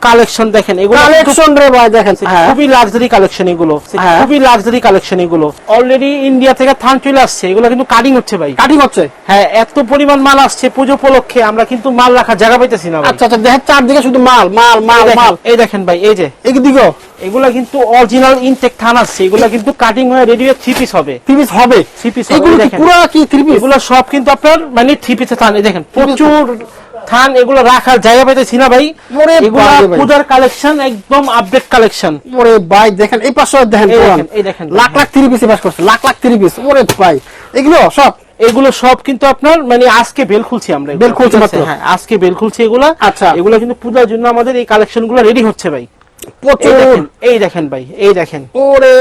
Collection দেখেন, এগুলো collection রে ভাই দেখেন, খুবই লাক্সারি কালেকশন, এগুলো খুবই লাক্সারি কালেকশন। এগুলো অলরেডি ইন্ডিয়া থেকে থান চলে আসছে, এগুলো কিন্তু কাটিং হচ্ছে ভাই, কাটিং হচ্ছে। হ্যাঁ, এত পরিমাণ মাল আসছে পুজো উপলক্ষে, আমরা কিন্তু মাল রাখার জায়গা পাইতেছি না। আচ্ছা আচ্ছা, দেখেন চারদিকে শুধু মাল মাল মাল মাল। এই দেখেন ভাই, এই যে এইদিকে এগুলা কিন্তু অরিজিনাল ইনটেক থান আসছে, এগুলা কিন্তু কাটিং হয়ে রেডি হয়ে 3 পিস হবে। 3 পিস হবে, 3 পিস এগুলো কি পুরো কি 3 পিস? এগুলো সব কিন্তু আপনার মানে 3 পিসের থান। এই দেখেন প্রচুর থান, এগুলো রাখার জায়গা পাইতেছি না ভাই। এগুলো পূজার কালেকশন, একদম আপডেট কালেকশন। ওরে ভাই দেখেন এই পাশে দেখেন, এই দেখেন লাখ লাখ 3 পিস বাস করছে, লাখ লাখ 3 পিস। ওরে ভাই এগুলো সব কিন্তু আপনার মানে আজকে বেল খুলছি আমরা, বেল খুলছি মাত্র। হ্যাঁ, আজকে বেল খুলছি এগুলা। আচ্ছা, এগুলো কিন্তু পূজার জন্য আমাদের এই কালেকশন গুলো রেডি হচ্ছে ভাই। এই দেখেন ভাই, এই দেখেন, ওরে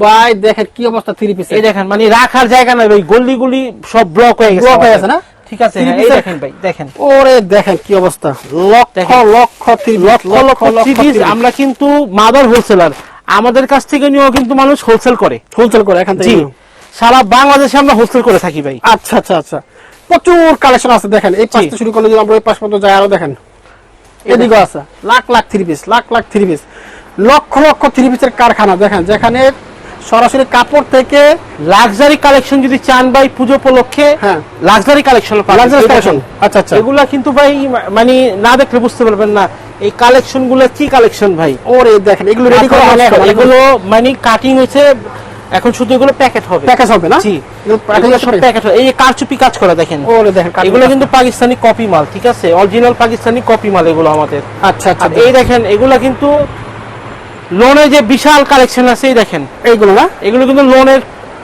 ভাই দেখেন কি অবস্থা 3 পিস। এই দেখেন মানে রাখার জায়গা নাই ভাই, গলি গুলি সব ব্লক হয়ে গেছে, ব্লক হয়ে গেছে না? ঠিক আছে, এই দেখেন ভাই, দেখেন ওরে দেখেন কি অবস্থা, লক্ষ লক্ষ 3 পিস। আমরা কিন্তু মাদার হোলসেলার, আমাদের কাছ থেকে নিয়েও কিন্তু মানুষ হোলসেল করে এখান থেকে। সারা বাংলাদেশে আমরা হোলসেল করে থাকি ভাই। আচ্ছা আচ্ছা আচ্ছা, প্রচুর কালেকশন আছে। দেখেন এই পাশ থেকে শুরু করলে যদি আমরা এই পাশ পর্যন্ত যাই, আরো দেখেন এদিকে আছে লাখ লাখ 3 পিস, লাখ লাখ 3 পিস, লক্ষ লক্ষ 3 পিসের কারখানা। দেখেন যেখানে সরাসরি কাপড় থেকে লাক্সারি কালেকশন যদি চান ভাই পুজো উপলক্ষে, হ্যাঁ লাক্সারি কালেকশন, আচ্ছা আচ্ছা, এগুলা কিন্তু ভাই মানে না দেখলে বুঝতে পারবেন না এই কালেকশন গুলো কি কালেকশন ভাই। ওরে দেখেন এগুলো রেডি করা হলো, এগুলো মানে কাটিং হয়েছে, এখন শুধু এগুলো প্যাকেট হবে, প্যাকেজ হবে না? জি, প্যাকেট হবে। এই যে কারচুপি কাজ করা দেখেন, ওরে দেখেন এগুলো কিন্তু পাকিস্তানি কপি মাল, ঠিক আছে, অরিজিনাল পাকিস্তানি কপি মাল এগুলো আমাদের। আচ্ছা আচ্ছা, এই দেখেন এগুলা কিন্তু লোনের যে বিশাল কালেকশন আছে, এই দেখেন এইগুলো না, এগুলো কিন্তু লোনের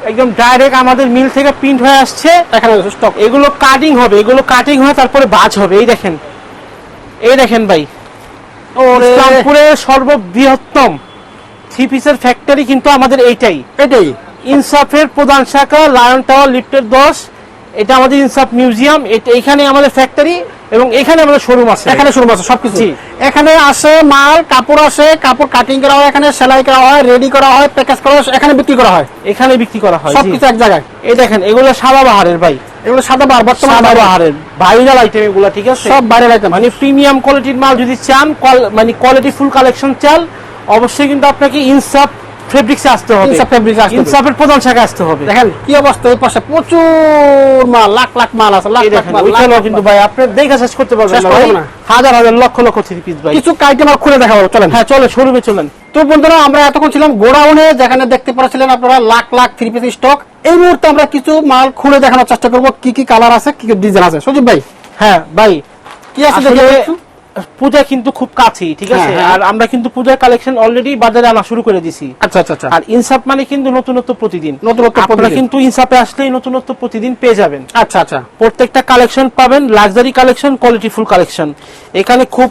একদম ডাইরেক্ট আমাদের মিল থেকে প্রিন্ট হয়ে আসছে, এখানে স্টক। এগুলো কাটিং হবে, এগুলো কাটিং হয়ে তারপরে বাজ হবে। এই দেখেন, এই দেখেন ভাই, ইসলামপুরের সর্ববৃহত্তম 3 পিসের ফ্যাক্টরি কিন্তু আমাদের এটাই ইনসাফের প্রধান শাখা, লায়ন টাওয়ার লিফটের 10, এটা আমাদের ইনসাফ মিউজিয়াম, এখানে আমাদের ফ্যাক্টরি এবং এখানে আমাদের শোরুম আছে, এখানে শোরুম আছে সবকিছু। এখানে আসে মাল, কাপড় আসে, কাপড় কাটিং করা হয়, এখানে সেলাই করা হয়, রেডি করা হয়, প্যাকেজ করা হয়, এখানে বিক্রি করা হয়, এখানে বিক্রি করা হয় সবকিছু এক জায়গায়। এই দেখেন এগুলো সাদাবাহারের ভাই, এগুলো সাদাবাহার, বর্তমানে সাদাবাহারের ভাইরাল আইটেম এগুলো, ঠিক আছে, সব ভাইরাল আইটেম। মানে প্রিমিয়াম কোয়ালিটির মাল যদি চান, মানে কোয়ালিটি ফুল কালেকশন চান, অবশ্যই কিন্তু আপনাকে ইনসাফ ফেব্রিক্সে আসতে হবে, ইনসাফের প্রধান শাখায় আসতে হবে। দেখেন কি অবস্থা, এই পাশে প্রচুর মাল, লাখ লাখ মাল আছে, লাখ লাখ মাল। ওইখানেও কিন্তু ভাই আপনি দেখে শেষ করতে পারবেন না ভাই, হাজার হাজার লক্ষ লক্ষ 3 পিস ভাই। কিছু আইটেম আর খুলে দেখাবো, চলেন। হ্যাঁ চলে, শোরুমে চলেন। তো বন্ধুরা আমরা এতক্ষণ ছিলাম গোডাউনে, যেখানে দেখতে পাচ্ছিলেন আপনারা লাখ লাখ 3 পিস স্টক। এই মুহূর্তে আমরা কিছু মাল খুলে দেখানোর চেষ্টা করবো, কি কি কালার আছে, কি কি ডিজাইন আছে। সজীব ভাই, হ্যাঁ ভাই, কি আছে? পূজা কিন্তু খুব কাছেই, ঠিক আছে, আর আমরা কিন্তু পূজার কালেকশন অলরেডি বাজারে আনা শুরু করে দিছি। আচ্ছা আচ্ছা আচ্ছা, আর ইনসাফ মানে কিন্তু নতুনত্ব প্রতিদিন, আপনারা কিন্তু ইনসাফে আসলেই নতুনত্ব প্রতিদিন পেয়ে যাবেন। আচ্ছা আচ্ছা, প্রত্যেকটা কালেকশন পাবেন luxury collection, quality full collection. এখানে খুব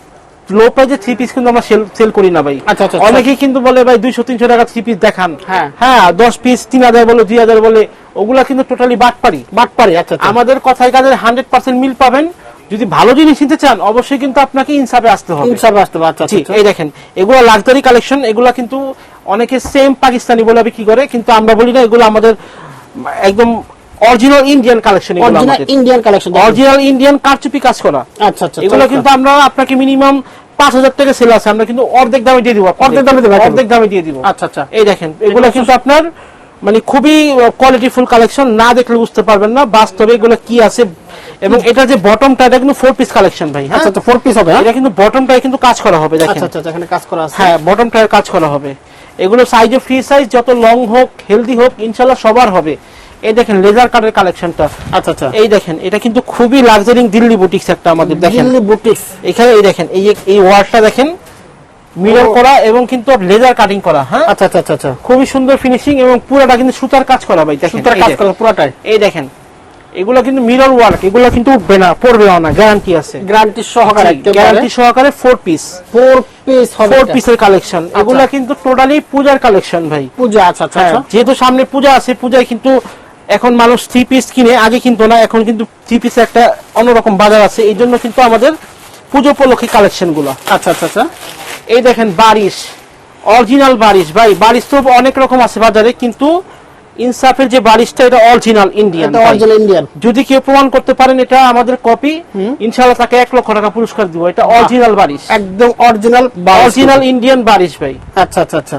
লো প্রাইজে 3 পিস কিন্তু আমরা সেল করি না ভাই। আচ্ছা আচ্ছা, অনেকেই কিন্তু বলে ভাই 200-300 টাকা 3 পিস দেখান, হ্যাঁ 10 পিস 3000 বলে 2000 বলে, ওগুলা কিন্তু টোটালি বাটপারি। আচ্ছা, আমাদের কথায় কাজের 100% মিল পাবেন। যদি ভালো জিনিস নিতে চান অবশ্যই কিন্তু আপনাকে ইনসাফে আসতে হবে। আচ্ছা, এই দেখেন এগুলো লাক্সারি কালেকশন, এগুলা কিন্তু অনেকে সেম পাকিস্তানি বলে বিক্রি করে, কিন্তু আমরা বলি না, এগুলো আমাদের একদম original Indian collection, original Indian কারচুপি কাজ করা। আচ্ছা আচ্ছা, এগুলো কিন্তু আমরা আপনাকে মিনিমাম 5000 টাকা সেল আছে, আমরা কিন্তু অর্ধেক দামে দিয়ে দিব, অর্ধেক দামে দিয়ে দিব। আচ্ছা আচ্ছা, এই দেখেন এগুলো কিন্তু আপনার মানে খুবই কোয়ালিটিফুল কালেকশন, না দেখলে বুঝতে পারবেন না বাস্তবে এগুলো কি আছে। এবং এটা যে বটমটা, এটা কিন্তু 4 পিস কালেকশন ভাই। আচ্ছা আচ্ছা, 4 পিস হবে, এটা কিন্তু বটমটায় কিন্তু কাজ করা হবে, দেখেন। আচ্ছা আচ্ছা, এখানে কাজ করা আছে, হ্যাঁ বটমটায় কাজ করা হবে। এগুলো সাইজে ফ্রি সাইজ, যত লং হোক হেলদি হোক ইনশাআল্লাহ সবার হবে। এই দেখেন লেজার কাটের কালেকশনটা। আচ্ছা আচ্ছা, এই দেখেন এটা কিন্তু খুবই লাক্সারি দিল্লি বুটিক্স একটা আমাদের, দেখেন দিল্লি বুটিক্স। এখানে এই দেখেন এই ওয়ার্কটা দেখেন, মিরর করা এবং কিন্তু লেজার কাটিং করা। হ্যাঁ আচ্ছা আচ্ছা আচ্ছা, খুবই সুন্দর ফিনিশিং এবং পুরোটা কিন্তু সুতার কাজ করা ভাই, দেখেন সুতার কাজ করা পুরোটাই। এই দেখেন এগুলো কিন্তু মিরর ওয়ার্ক, এগুলো কিন্তু উঠবে না, পড়বেও না, গ্যারান্টি আছে, গ্যারান্টি সহকারে 4 পিস 4 পিসের কালেকশন। এগুলো কিন্তু টোটালি পূজার কালেকশন ভাই, পূজা। আচ্ছা আচ্ছা, যেহেতু সামনে পূজা আছে, পূজায় কিন্তু এখন মানুষ 3 পিস কিনে, আগে কিন্তু না, এখন কিন্তু 3 পিসের একটা অন্যরকম বাজার আছে, এই জন্য কিন্তু আমাদের পুজো উপলক্ষে কালেকশন গুলো। আচ্ছা আচ্ছা আচ্ছা, এই দেখেন বারিশ, অরিজিনাল বারিশ ভাই, বারিশ তো অনেক রকম আছে বাজারে, কিন্তু ইনসাফের যে বারিশটা এটা অরিজিনাল ইন্ডিয়ান, এটা অরিজিনাল ইন্ডিয়ান। যদি কেউ প্রমাণ করতে পারেন এটা আমাদের কপি, ইনশাআল্লাহ তাকে 1 লক্ষ টাকা পুরস্কার দিব। এটা অরিজিনাল বারিশ, একদম অরিজিনাল অরিজিনাল ইন্ডিয়ান বারিশ ভাই। আচ্ছা আচ্ছা আচ্ছা।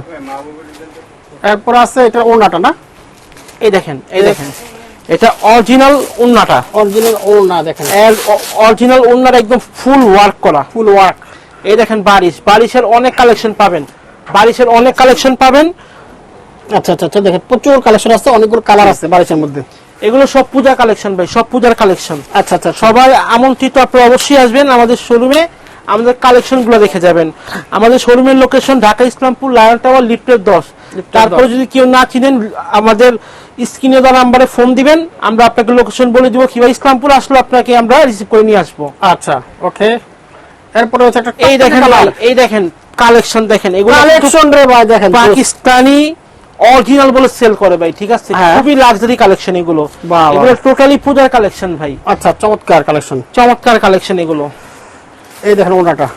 এরপর আছে এটা ওড়নাটা না, এই দেখেন, এই দেখেন এটা অরিজিনাল ওড়নাটা, অরিজিনাল ওড়না দেখেন, অরিজিনাল ওড়নার একদম ফুল ওয়ার্ক করা, ফুল ওয়ার্ক। এই দেখেন বারিশ, বারিশের অনেক কালেকশন পাবেন, বারিশের অনেক কালেকশন পাবেন। আচ্ছা আচ্ছা আচ্ছা, দেখেন প্রচুর কালেকশন আছে, অনেকগুলো কালার আছে বারিশের মধ্যে। এগুলো সব পূজা কালেকশন ভাই, সব পূজার কালেকশন। আচ্ছা আচ্ছা, সবাই আমন্ত্রিত, আপনারা অবশ্যই আসবেন আমাদের শোরুমে, আমাদের কালেকশন গুলো দেখে যাবেন। আমাদের শোরুমের location Dhaka Islampur lion tower লিফটের 10। তারপরে যদি কেউ না চিনেন আমাদের স্ক্রিনে দেওয়া নাম্বারে ফোন দিবেন, আমরা আপনাকে লোকেশন বলে দিব, কিংবা ইসলামপুর আসলে আপনাকে আমরা রিসিভ করে নিয়ে আসবো। আচ্ছা ওকে। এরপরে হচ্ছে একটা এই দেখেন ভাই, এই দেখেন কালেকশন দেখেন, এগুলো কালেকশন রে ভাই দেখেন, পাকিস্তানি অরিজিনাল বলে সেল করে ভাই, ঠিক আছে? হ্যাঁ। খুবই লাক্সারি কালেকশন এগুলো, বাহ, বাহ। এগুলো টোটালি পূজার কালেকশন ভাই। আচ্ছা, চমৎকার কালেকশন, চমৎকার কালেকশন এগুলো। এই দেখেন ওনাটা,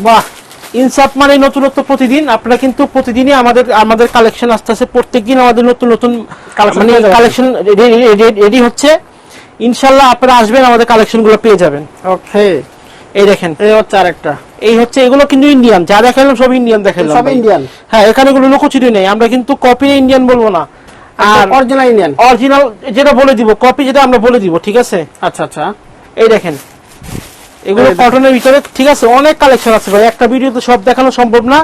বাহ। ইনসাফ মানে নতুনত্ব প্রতিদিন, আপনারা কিন্তু প্রতিদিনই আমাদের কালেকশন আসতে আসতে প্রত্যেকদিন আমাদের নতুন নতুন কালেকশন রেডি হচ্ছে। ইনশাল্লাহ আপনারা আসবেন, আমাদের কালেকশন গুলো পেয়ে যাবেন। ওকে। এই দেখেন, এই হচ্ছে আরেকটা, এই হচ্ছে, এগুলো কিন্তু ইন্ডিয়ান, যা দেখালাম সব ইন্ডিয়ান দেখালাম, সব ইন্ডিয়ান। হ্যাঁ, এখানে কোনো লুকোচুরি নেই, আমরা কিন্তু কপি ইন্ডিয়ান বলবো না, আর অরিজিনাল ইন্ডিয়ান, অরিজিনাল যেটা বলে দিব, কপি যেটা আমরা বলে দিব, ঠিক আছে? আচ্ছা আচ্ছা। এই দেখেন, এগুলো কটনের ভিতরে, ঠিক আছে? অনেক কালেকশন আছে ভাই, একটা ভিডিওতে সব দেখানো সম্ভব না,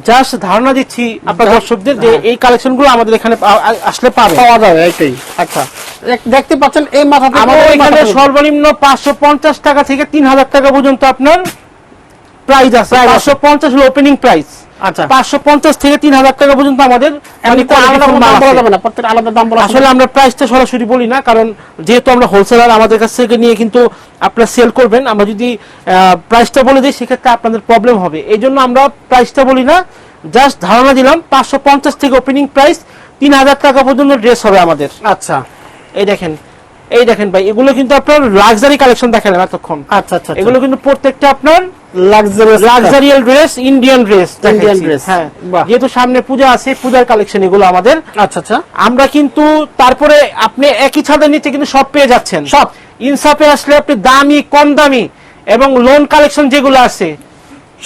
জাস্ট ধারণা দিচ্ছি আপনার দর্শকদের যে এই কালেকশন গুলো আমাদের এখানে আসলে পাওয়া যাবে, এইটাই। আচ্ছা, দেখতে পাচ্ছেন এই মাথা থেকে আমাদের এখানে সর্বনিম্ন 550 টাকা থেকে 3000 টাকা পর্যন্ত আপনার প্রাইস আছে। 550 হলো ওপেনিং প্রাইস। আচ্ছা, 550 থেকে 3000 টাকা পর্যন্ত আমাদের আলাদা দাম বলা, আসলে আমরা প্রাইসটা সরাসরি বলি না, কারণ যেহেতু আমরা হোলসেলার, আমাদের কাছ থেকে নিয়ে কিন্তু আপনারা সেল করবেন, আমরা যদি প্রাইসটা বলে দিই সেক্ষেত্রে আপনাদের প্রবলেম হবে, এই জন্য আমরা প্রাইসটা বলি না, জাস্ট ধারণা দিলাম। 550 থেকে ওপেনিং প্রাইস 3000 টাকা পর্যন্ত ড্রেস হবে আমাদের। আচ্ছা, এই দেখেন, এই দেখেন ভাই, এগুলো কিন্তু আপনার লাক্সারি কালেকশন দেখালাম এতক্ষণ। আচ্ছা আচ্ছা, এগুলো কিন্তু প্রত্যেকটা আপনার luxurious dress, Indian dress, Indian dress. হ্যাঁ, যেহেতু সামনে পূজা আছে, পূজার কালেকশন এগুলো আমাদের। আচ্ছা আচ্ছা, আমরা কিন্তু তারপরে আপনি একই ছাদের নিচে কিন্তু সব পেয়ে যাচ্ছেন। সব ইনসাফে আসলে আপনি দামি, কম দামি এবং লোন কালেকশন যেগুলো আছে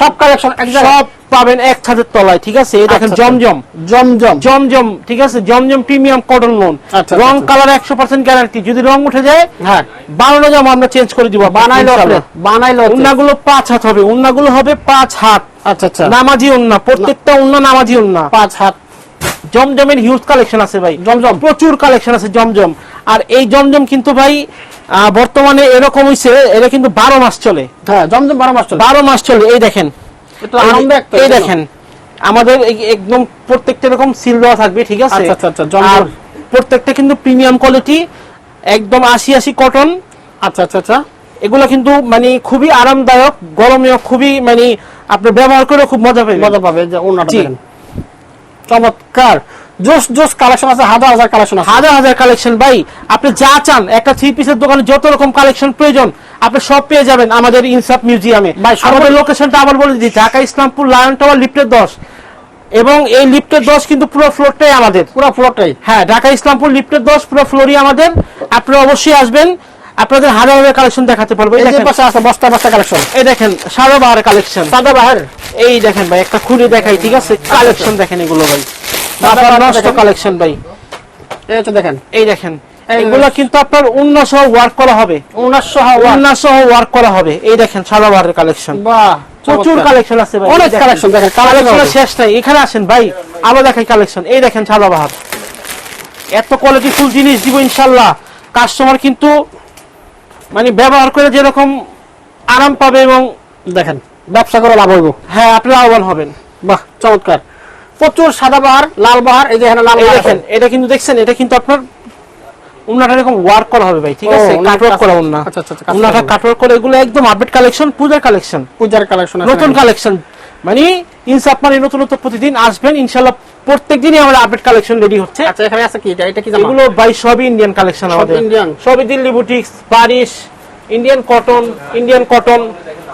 সব কালেকশন সব পাবেন এক ছাদের তলায়, ঠিক আছে? এই দেখেন জমজম, জমজম, জমজম, ঠিক আছে? জমজম প্রিমিয়াম কটন লোন, রং কালার 100% গ্যারান্টি, যদি রং উঠে যায় হ্যাঁ 12 জামা আমরা চেঞ্জ করে দিব। বানাইলো উন্নাগুলো 5 হাত হবে, উন্নাগুলো হবে 5 হাত। আচ্ছা আচ্ছা, নামাজি উন্না, প্রত্যেকটা উন্না নামাজি উন্না, 5 হাত। জমজমের হিউজ কালেকশন আছে ভাই, জমজম প্রচুর কালেকশন আছে জমজম। আর এই জমজম কিন্তু ভাই বর্তমানে এরকম হইছে, এটা কিন্তু 12 মাস চলে। হ্যাঁ, জমজম 12 মাস চলে, 12 মাস চলে। এই দেখেন, এই দেখেন আমাদের একদম প্রত্যেকটা এরকম সিল দেওয়া থাকবে, ঠিক আছে? আচ্ছা আচ্ছা, জমজম প্রত্যেকটা কিন্তু প্রিমিয়াম কোয়ালিটি, একদম 80 কটন। আচ্ছা আচ্ছা আচ্ছা, এগুলো কিন্তু মানে খুবই আরামদায়ক, গরমেও খুবই মানে আপনি ব্যবহার করে খুব মজা পাবে। যে ওনাটা দেখেন, চমৎকার জোস জোস কালেকশন আছে, হাজার হাজার কালেকশন আছে, হাজার হাজার কালেকশন ভাই। আপনি যা চান, একটা 3 পিসের দোকানে যত রকম কালেকশন প্রয়োজন আপনি সব পেয়ে যাবেন আমাদের ইনসাফ মিউজিয়ামে। আমাদের লোকেশনটা আবার বলে দিই, ঢাকা ইসলামপুর লায়ন টাওয়ার লিফটের 10, এবং এই লিফটের 10 কিন্তু পুরো ফ্লোরটাই আমাদের, পুরো ফ্লোরটাই। হ্যাঁ, ঢাকা ইসলামপুর লিফটের 10 পুরো ফ্লোরই আমাদের। আপনারা অবশ্যই আসবেন, আপনাদের হাজার হাজার কালেকশন দেখাতে পারবো। এই পাশে আছে বস্তা বস্তা কালেকশন, এই দেখেন সাদাবাহার কালেকশন, সাদাবাহার। এই দেখেন ভাই, একটা খুলে দেখাই, ঠিক আছে? কালেকশন দেখেন এগুলো ভাই, নষ্ট কালেকশন ভাই। এই তো দেখেন, এই দেখেন, এগুলো কিন্তু আপনার উন্না সহ ওয়ার্ক করা হবে, উন্না সহ ওয়ার্ক করা হবে। এই দেখেন সাদাবাহারের কালেকশন, বাহ, প্রচুর কালেকশন আছে ভাই, অনেক কালেকশন দেখেন, কালেকশন শেষ নাই। এখানে আসেন ভাই, আবার দেখাই কালেকশন। এই দেখেন সাদাবাহার, এত কোয়ালিটি ফুল জিনিস দিব ইনশাআল্লাহ। কাস্টমার কিন্তু মানে ব্যবহার করে যেরকম আরাম পাবে, এবং দেখেন ব্যবসা করে লাভ হইব। হ্যাঁ, আপনি লাভবান হবেন। বাহ, চমৎকার, প্রচুর সাদাবাহার, লাল বাহার। এই যে এখানে লাল বাহার দেখেন, এটা কিন্তু দেখছেন, এটা কিন্তু আপনার উন্নাটা এরকম ওয়ার্ক করা হবে ভাই, ঠিক আছে? কাটওয়ার্ক করা উন্না, আচ্ছা আচ্ছা, উন্নাটা কাটওয়ার্ক করে। এগুলো একদম আপডেট কালেকশন, পূজার কালেকশন, নতুন কালেকশন। মানে ইনসাফ মানে নতুনত্ব প্রতিদিন আসবেন ইনশাআল্লাহ, প্রত্যেকদিনই আমাদের আপডেট কালেকশন রেডি হচ্ছে। আচ্ছা, এখানে আছে কি, এটা কি জামা? এগুলো ভাই সবই ইন্ডিয়ান কালেকশন আমাদের, সবই দিল্লি বুটিক্স, বারিশ, ইন্ডিয়ান কটন।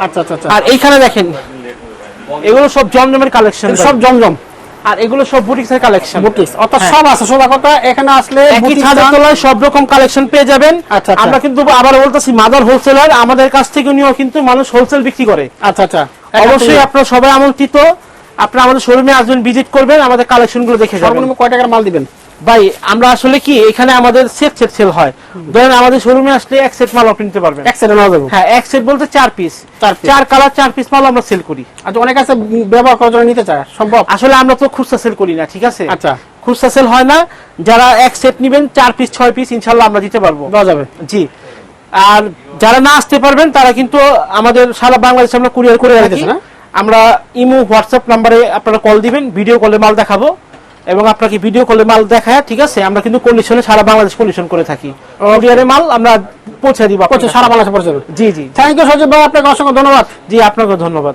আচ্ছা আচ্ছা আচ্ছা, আর এইখানে দেখেন এগুলো সব জমজমের কালেকশন, সব জমজম। আর এগুলো সব বুটিক্সের কালেকশন। বুটিক্স অর্থাৎ সব আছে, সোজা কথা এখানে আসলে একই বুটিক্স ছাদের তলায় সব রকম কালেকশন পেয়ে যাবেন। আচ্ছা, আচ্ছা। আমরা কিন্তু আবার বলতেছি মাদার হোলসেলার, আমাদের কাছ থেকে নিয়েও কিন্তু মানুষ হোলসেল বিক্রি করে। আচ্ছা আচ্ছা, অবশ্যই আপনারা সবাই আমন্ত্রিত, আপনারা আমাদের শোরুমে আসবেন, ভিজিট করবেন, আমাদের কালেকশন গুলো দেখে যাবেন। সর্বনিম্ন কয় টাকার মাল দিবেন ভাই আমরা আসলে কি এখানে আমাদের সেট সেল হয়, ধরেন আমাদের শোরুমে আসলে এক সেট মাল আপনি নিতে পারবেন। এক সেটে নেওয়া যাবে? হ্যাঁ, এক সেট বলতে 4 পিস, চার piece। 4 কালার 4 পিস মাল আমরা সেল করি। আচ্ছা, অনেক আছে ব্যবহার করার জন্য নিতে চায়, সম্ভব? আসলে আমরা তো খুচরা সেল করি না, ঠিক আছে? আচ্ছা, খুচরা সেল হয় না, যারা এক সেট নেবেন 4 পিস 6 পিস ইনশাআল্লাহ আমরা দিতে পারবো। দেওয়া যাবে। জি। আর যারা না আসতে পারবেন তারা কিন্তু আমাদের সারা বাংলাদেশে আমরা কুরিয়ার করে রাখি। দিতেছেন, হ্যাঁ? আমরা ইমো হোয়াটসঅ্যাপ নাম্বারে আপনারা কল দিবেন, ভিডিও কলে মাল দেখাবো এবং আপনাকে ভিডিও কলে মাল দেখায়, ঠিক আছে? আমরা কিন্তু কন্ডিশনে সারা বাংলাদেশ কন্ডিশন করে থাকি, কুরিয়ারে মাল আমরা পৌঁছে দিব সারা বাংলাদেশে পৌঁছে যাবে। জি জি থ্যাংক ইউ সজীব ভাই, আপনাকে অসংখ্য ধন্যবাদ। জি, আপনাকে ধন্যবাদ।